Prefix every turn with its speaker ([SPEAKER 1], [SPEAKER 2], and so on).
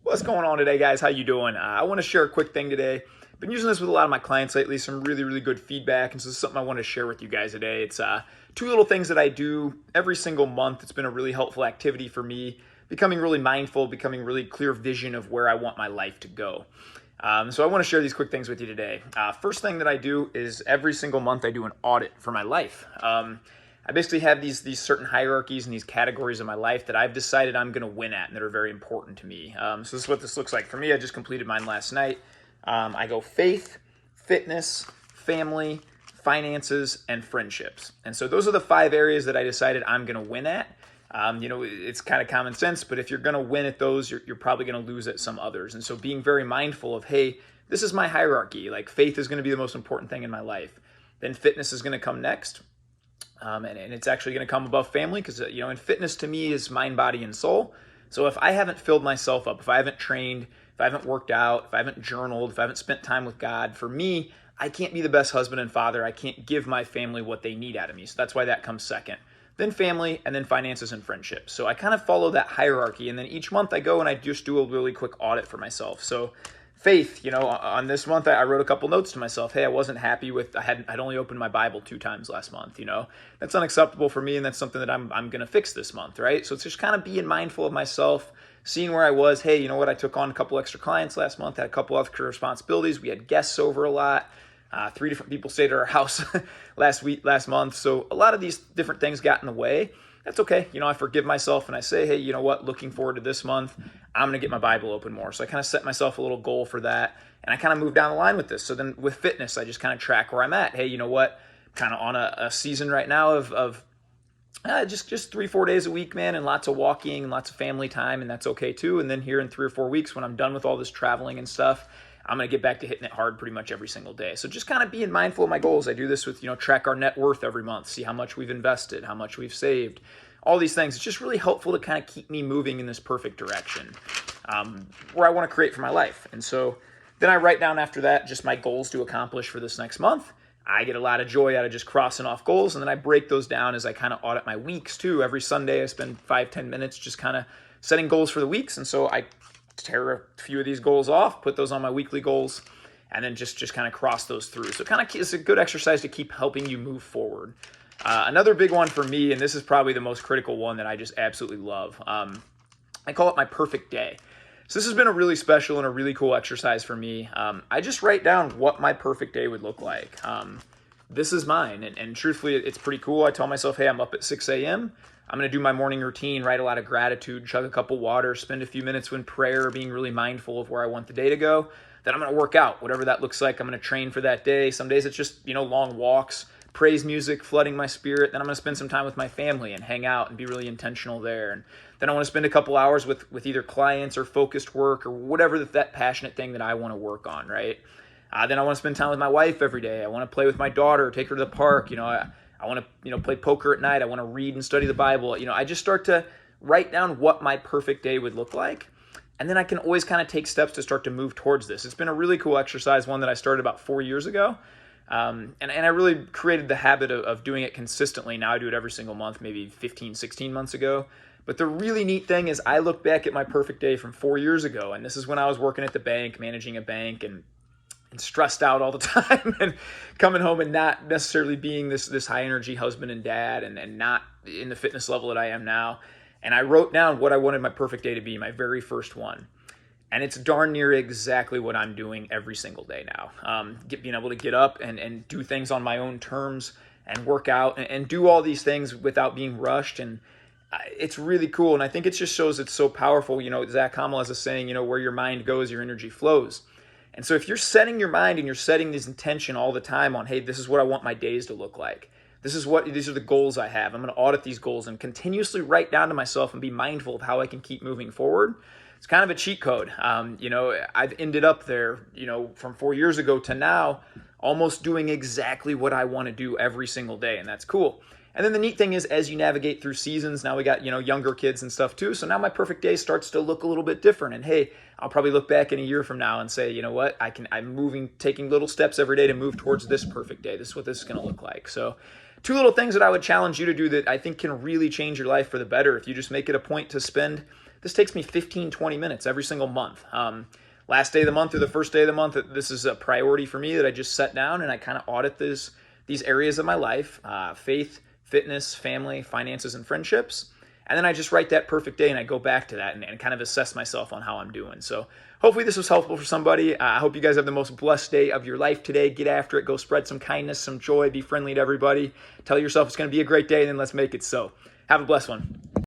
[SPEAKER 1] What's going on today, guys? How you doing? I want to share a quick thing today. Been using this with a lot of my clients lately, some really good feedback, and so this is something I want to share with you guys today. It's two little things that I do every single month. It's been a really helpful activity for me, becoming really mindful, becoming really clear vision of where I want my life to go. So I want to share these quick things with you today. First thing that I do is every single month I do an audit for my life. I basically have these certain hierarchies and these categories of my life that I've decided I'm going to win at and that are very important to me. So this is what this looks like for me. I just completed mine last night. I go faith, fitness, family, finances, and friendships. And so those are the 5 areas that I decided I'm going to win at. It's kind of common sense, but if you're going to win at those, you're probably going to lose at some others. And so being very mindful of, hey, this is my hierarchy. Like faith is going to be the most important thing in my life. Then fitness is going to come next. And it's actually going to come above family because, in fitness to me is mind, body, and soul. So if I haven't filled myself up, if I haven't trained, if I haven't worked out, if I haven't journaled, if I haven't spent time with God, for me, I can't be the best husband and father. I can't give my family what they need out of me. So that's why that comes second. Then family, and then finances and friendships. So I kind of follow that hierarchy. And then each month I go and I just do a really quick audit for myself. So faith, on this month, I wrote a couple notes to myself. Hey, I wasn't happy with, I'd only opened my Bible 2 times last month, That's unacceptable for me, and that's something that I'm going to fix this month, right? So it's just kind of being mindful of myself, seeing where I was. Hey, you know what? I took on a couple extra clients last month, had a couple extra responsibilities. We had guests over a lot. 3 different people stayed at our house last month. So a lot of these different things got in the way. That's okay. I forgive myself and I say, hey, you know what? Looking forward to this month, I'm going to get my Bible open more. So I kind of set myself a little goal for that. And I kind of moved down the line with this. So then with fitness, I just kind of track where I'm at. Hey, you know what? Kind of on a season right now of just 3-4 days a week, man, and lots of walking and lots of family time. And that's okay too. And then here in 3 or 4 weeks, when I'm done with all this traveling and stuff, I'm going to get back to hitting it hard pretty much every single day. So just kind of being mindful of my goals. I do this with, track our net worth every month, see how much we've invested, how much we've saved, all these things. It's just really helpful to kind of keep me moving in this perfect direction where I want to create for my life. And so then I write down after that just my goals to accomplish for this next month. I get a lot of joy out of just crossing off goals. And then I break those down as I kind of audit my weeks too. Every Sunday I spend 5-10 minutes just kind of setting goals for the weeks. And so I tear a few of these goals off, put those on my weekly goals, and then just kind of cross those through. So kind of it's a good exercise to keep helping you move forward. Another big one for me, and this is probably the most critical one that I just absolutely love, I call it my perfect day. So this has been a really special and a really cool exercise for me. I just write down what my perfect day would look like. This is mine, and truthfully, it's pretty cool. I tell myself, hey, I'm up at 6 a.m., I'm going to do my morning routine, write a lot of gratitude, chug a cup of water, spend a few minutes in prayer, being really mindful of where I want the day to go. Then I'm going to work out, whatever that looks like. I'm going to train for that day. Some days it's just, long walks, praise music, flooding my spirit. Then I'm going to spend some time with my family and hang out and be really intentional there. And then I want to spend a couple hours with either clients or focused work or whatever that passionate thing that I want to work on, right? Then I want to spend time with my wife every day. I want to play with my daughter, take her to the park. I want to, play poker at night. I want to read and study the Bible. I just start to write down what my perfect day would look like. And then I can always kind of take steps to start to move towards this. It's been a really cool exercise, one that I started about 4 years ago. And I really created the habit of doing it consistently. Now I do it every single month, maybe 15, 16 months ago. But the really neat thing is I look back at my perfect day from 4 years ago. And this is when I was working at the bank, managing a bank, and stressed out all the time and coming home and not necessarily being this high energy husband and dad and not in the fitness level that I am now. And I wrote down what I wanted my perfect day to be, my very first one. And it's darn near exactly what I'm doing every single day now. Being able to get up and do things on my own terms and work out and do all these things without being rushed. And it's really cool. And I think it just shows it's so powerful. Zach Hamill has a saying, where your mind goes, your energy flows. And so if you're setting your mind and you're setting this intention all the time on, hey, this is what I want my days to look like. These are the goals I have. I'm going to audit these goals and continuously write down to myself and be mindful of how I can keep moving forward. It's kind of a cheat code. I've ended up there, from 4 years ago to now, almost doing exactly what I want to do every single day. And that's cool. And then the neat thing is, as you navigate through seasons, now we got, younger kids and stuff too. So now my perfect day starts to look a little bit different. And hey, I'll probably look back in a year from now and say, you know what, I'm taking little steps every day to move towards this perfect day. This is what this is going to look like. So 2 little things that I would challenge you to do that I think can really change your life for the better. If you just make it a point to spend This takes me 15, 20 minutes every single month. Last day of the month or the first day of the month, this is a priority for me that I just set down and I kind of audit these areas of my life, faith, fitness, family, finances, and friendships. And then I just write that perfect day and I go back to that and kind of assess myself on how I'm doing. So hopefully this was helpful for somebody. I hope you guys have the most blessed day of your life today. Get after it. Go spread some kindness, some joy. Be friendly to everybody. Tell yourself it's going to be a great day, and then let's make it so. Have a blessed one.